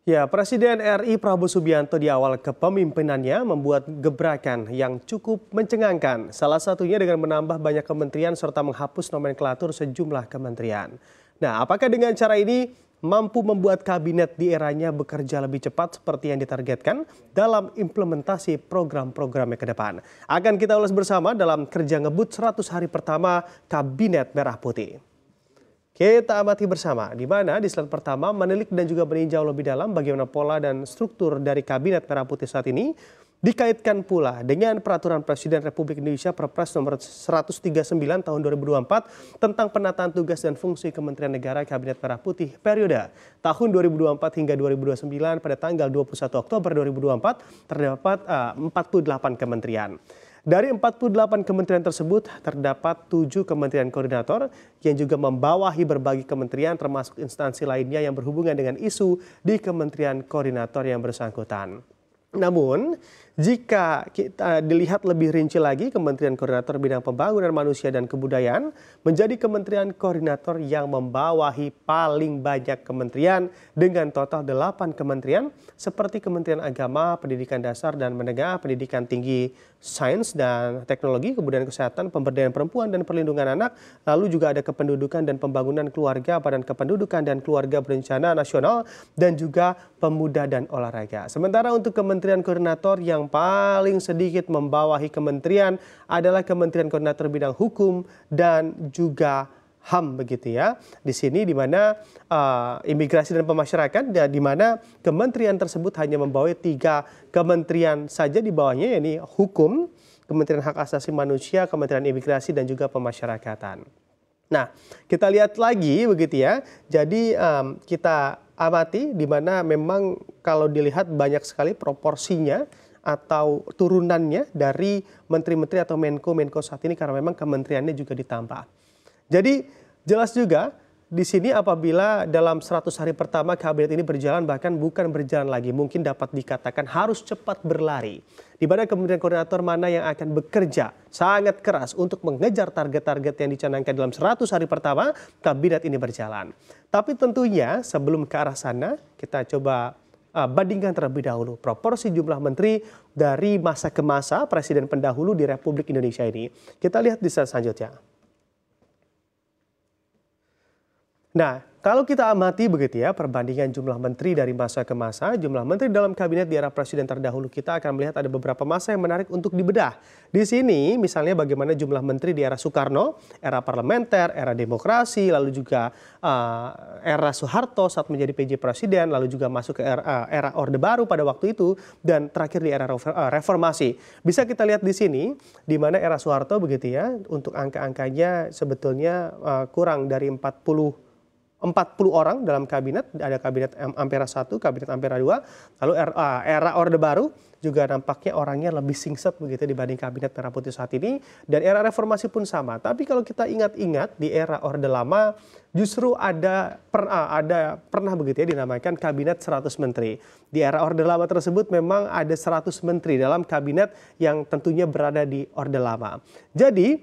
Ya, Presiden RI Prabowo Subianto di awal kepemimpinannya membuat gebrakan yang cukup mencengangkan. Salah satunya dengan menambah banyak kementerian serta menghapus nomenklatur sejumlah kementerian. Nah, apakah dengan cara ini mampu membuat kabinet di eranya bekerja lebih cepat seperti yang ditargetkan dalam implementasi program-programnya ke depan? Akan kita ulas bersama dalam kerja ngebut 100 hari pertama Kabinet Merah Putih. Kita amati bersama, di mana di slide pertama menilik dan juga meninjau lebih dalam bagaimana pola dan struktur dari Kabinet Merah Putih saat ini dikaitkan pula dengan Peraturan Presiden Republik Indonesia Perpres nomor 139 tahun 2024 tentang penataan tugas dan fungsi Kementerian Negara Kabinet Merah Putih periode tahun 2024 hingga 2029 pada tanggal 21 Oktober 2024 terdapat 48 kementerian. Dari 48 kementerian tersebut terdapat 7 kementerian koordinator yang juga membawahi berbagai kementerian termasuk instansi lainnya yang berhubungan dengan isu di kementerian koordinator yang bersangkutan. Namun, jika kita dilihat lebih rinci lagi, Kementerian Koordinator Bidang Pembangunan Manusia dan Kebudayaan menjadi Kementerian Koordinator yang membawahi paling banyak kementerian dengan total 8 kementerian seperti Kementerian Agama, Pendidikan Dasar dan Menengah, Pendidikan Tinggi, Sains dan Teknologi, Kebudayaan Kesehatan, Pemberdayaan Perempuan dan Perlindungan Anak, lalu juga ada Kependudukan dan Pembangunan Keluarga, Badan Kependudukan dan Keluarga Berencana Nasional, dan juga Pemuda dan Olahraga. Sementara untuk Kementerian Koordinator yang paling sedikit membawahi kementerian adalah Kementerian Koordinator Bidang Hukum dan juga HAM begitu ya. Di sini di mana imigrasi dan pemasyarakatan, di mana kementerian tersebut hanya membawahi 3 kementerian saja di bawahnya, yakni Hukum, Kementerian Hak Asasi Manusia, Kementerian Imigrasi dan juga Pemasyarakatan. Nah, kita lihat lagi begitu ya. Jadi kita amati di mana memang kalau dilihat banyak sekali proporsinya atau turunannya dari menteri-menteri atau menko saat ini karena memang kementeriannya juga ditambah. Jadi jelas juga di sini apabila dalam 100 hari pertama kabinet ini berjalan, bahkan bukan berjalan lagi, mungkin dapat dikatakan harus cepat berlari. Di mana kementerian koordinator mana yang akan bekerja sangat keras untuk mengejar target-target yang dicanangkan dalam 100 hari pertama kabinet ini berjalan. Tapi tentunya sebelum ke arah sana kita coba bandingkan terlebih dahulu proporsi jumlah menteri dari masa ke masa presiden pendahulu di Republik Indonesia ini. Kita lihat di slide selanjutnya. Nah, kalau kita amati begitu ya perbandingan jumlah menteri dari masa ke masa, jumlah menteri dalam kabinet di era presiden terdahulu, kita akan melihat ada beberapa masa yang menarik untuk dibedah. Di sini misalnya bagaimana jumlah menteri di era Soekarno, era parlementer, era demokrasi, lalu juga era Soeharto saat menjadi PJ Presiden, lalu juga masuk ke era Orde Baru pada waktu itu, dan terakhir di era reformasi. Bisa kita lihat di sini, di mana era Soeharto begitu ya, untuk angka-angkanya sebetulnya kurang dari 40 orang dalam kabinet, ada kabinet Ampera 1, kabinet Ampera 2, lalu era Orde Baru juga nampaknya orangnya lebih singset begitu dibanding kabinet Merah Putih saat ini, dan era reformasi pun sama. Tapi kalau kita ingat-ingat di era Orde Lama justru pernah begitu ya dinamakan kabinet 100 menteri. Di era Orde Lama tersebut memang ada 100 menteri dalam kabinet yang tentunya berada di Orde Lama. Jadi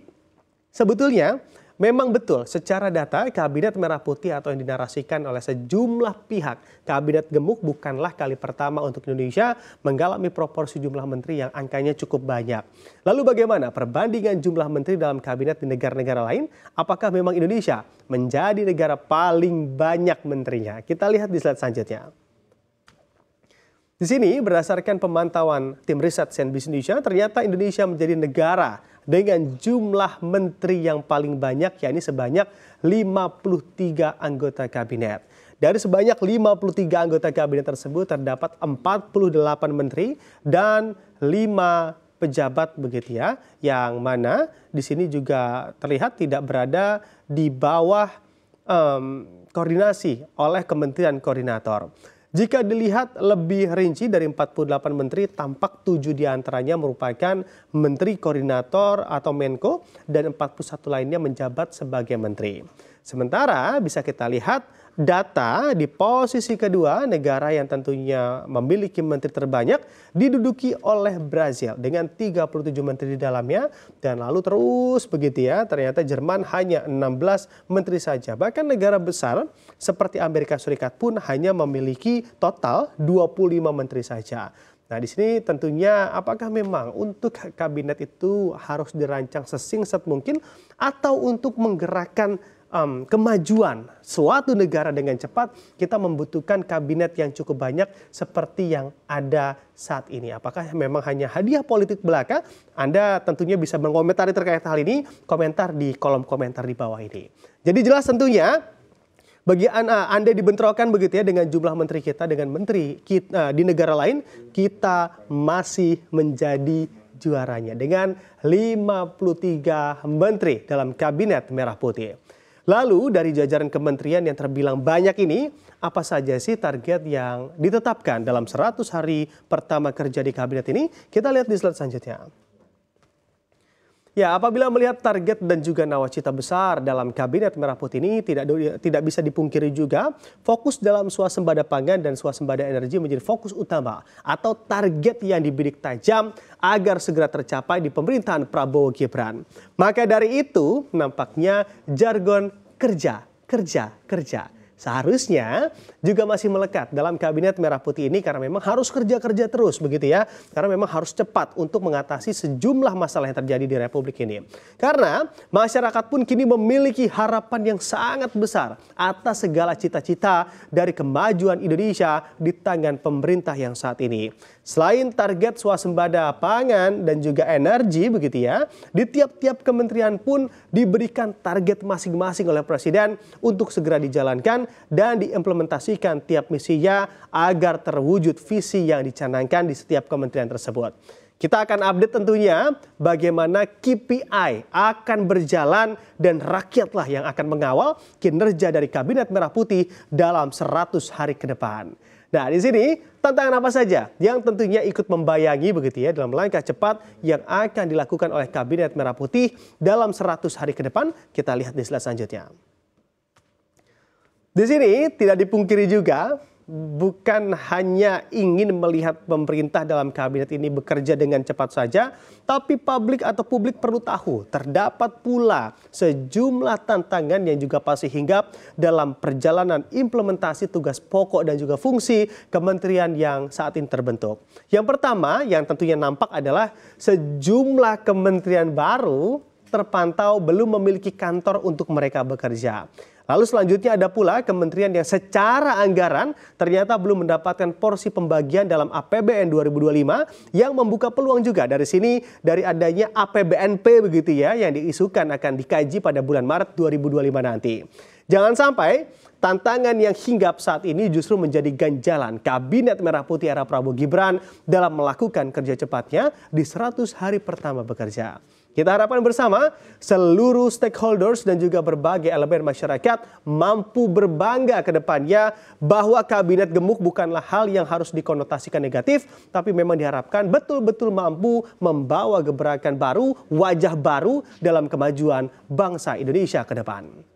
sebetulnya memang betul secara data Kabinet Merah Putih atau yang dinarasikan oleh sejumlah pihak Kabinet Gemuk bukanlah kali pertama untuk Indonesia mengalami proporsi jumlah menteri yang angkanya cukup banyak. Lalu bagaimana perbandingan jumlah menteri dalam kabinet di negara-negara lain? Apakah memang Indonesia menjadi negara paling banyak menterinya? Kita lihat di slide selanjutnya. Di sini berdasarkan pemantauan tim riset CNBC Indonesia, ternyata Indonesia menjadi negara dengan jumlah menteri yang paling banyak, yakni sebanyak 53 anggota kabinet. Dari sebanyak 53 anggota kabinet tersebut terdapat 48 menteri dan 5 pejabat begitu ya, yang mana di sini juga terlihat tidak berada di bawah koordinasi oleh kementerian koordinator. Jika dilihat lebih rinci dari 48 menteri, tampak 7 diantaranya merupakan menteri koordinator atau Menko dan 41 lainnya menjabat sebagai menteri. Sementara bisa kita lihat data di posisi kedua negara yang tentunya memiliki menteri terbanyak diduduki oleh Brazil dengan 37 menteri di dalamnya, dan lalu terus begitu ya, ternyata Jerman hanya 16 menteri saja. Bahkan negara besar seperti Amerika Serikat pun hanya memiliki total 25 menteri saja. Nah, di sini tentunya apakah memang untuk kabinet itu harus dirancang sesingkat mungkin atau untuk menggerakkan kemajuan suatu negara dengan cepat, kita membutuhkan kabinet yang cukup banyak seperti yang ada saat ini. Apakah memang hanya hadiah politik belaka? Anda tentunya bisa mengomentari terkait hal ini, komentar di kolom komentar di bawah ini. Jadi jelas tentunya bagi Anda dibentrokan begitu ya dengan jumlah menteri kita dengan menteri kita, di negara lain, kita masih menjadi juaranya dengan 53 menteri dalam kabinet merah putih. Lalu dari jajaran kementerian yang terbilang banyak ini, apa saja sih target yang ditetapkan dalam 100 hari pertama kerja di kabinet ini? Kita lihat di slide selanjutnya. Ya, apabila melihat target dan juga nawacita besar dalam kabinet merah putih ini tidak bisa dipungkiri juga fokus dalam swasembada pangan dan swasembada energi menjadi fokus utama atau target yang dibidik tajam agar segera tercapai di pemerintahan Prabowo Gibran. Maka dari itu nampaknya jargon kerja seharusnya juga masih melekat dalam kabinet merah putih ini karena memang harus kerja terus begitu ya. Karena memang harus cepat untuk mengatasi sejumlah masalah yang terjadi di Republik ini. Karena masyarakat pun kini memiliki harapan yang sangat besar atas segala cita-cita dari kemajuan Indonesia di tangan pemerintah yang saat ini. Selain target swasembada pangan dan juga energi begitu ya, di tiap-tiap kementerian pun diberikan target masing-masing oleh Presiden untuk segera dijalankan dan diimplementasikan tiap misinya agar terwujud visi yang dicanangkan di setiap kementerian tersebut. Kita akan update tentunya bagaimana KPI akan berjalan dan rakyatlah yang akan mengawal kinerja dari Kabinet Merah Putih dalam 100 hari ke depan. Nah, di sini tantangan apa saja yang tentunya ikut membayangi begitu ya dalam langkah cepat yang akan dilakukan oleh Kabinet Merah Putih dalam 100 hari ke depan? Kita lihat di slide selanjutnya. Di sini tidak dipungkiri juga bukan hanya ingin melihat pemerintah dalam kabinet ini bekerja dengan cepat saja, tapi publik perlu tahu terdapat pula sejumlah tantangan yang juga pasti hinggap dalam perjalanan implementasi tugas pokok dan juga fungsi kementerian yang saat ini terbentuk. Yang pertama yang tentunya nampak adalah sejumlah kementerian baru terpantau belum memiliki kantor untuk mereka bekerja. Lalu selanjutnya ada pula kementerian yang secara anggaran ternyata belum mendapatkan porsi pembagian dalam APBN 2025 yang membuka peluang juga dari sini dari adanya APBNP begitu ya yang diisukan akan dikaji pada bulan Maret 2025 nanti. Jangan sampai tantangan yang hinggap saat ini justru menjadi ganjalan Kabinet Merah Putih era Prabowo Gibran dalam melakukan kerja cepatnya di 100 hari pertama bekerja. Kita harapkan bersama seluruh stakeholders dan juga berbagai elemen masyarakat mampu berbangga ke depannya bahwa kabinet gemuk bukanlah hal yang harus dikonotasikan negatif, tapi memang diharapkan betul-betul mampu membawa gebrakan baru, wajah baru dalam kemajuan bangsa Indonesia ke depan.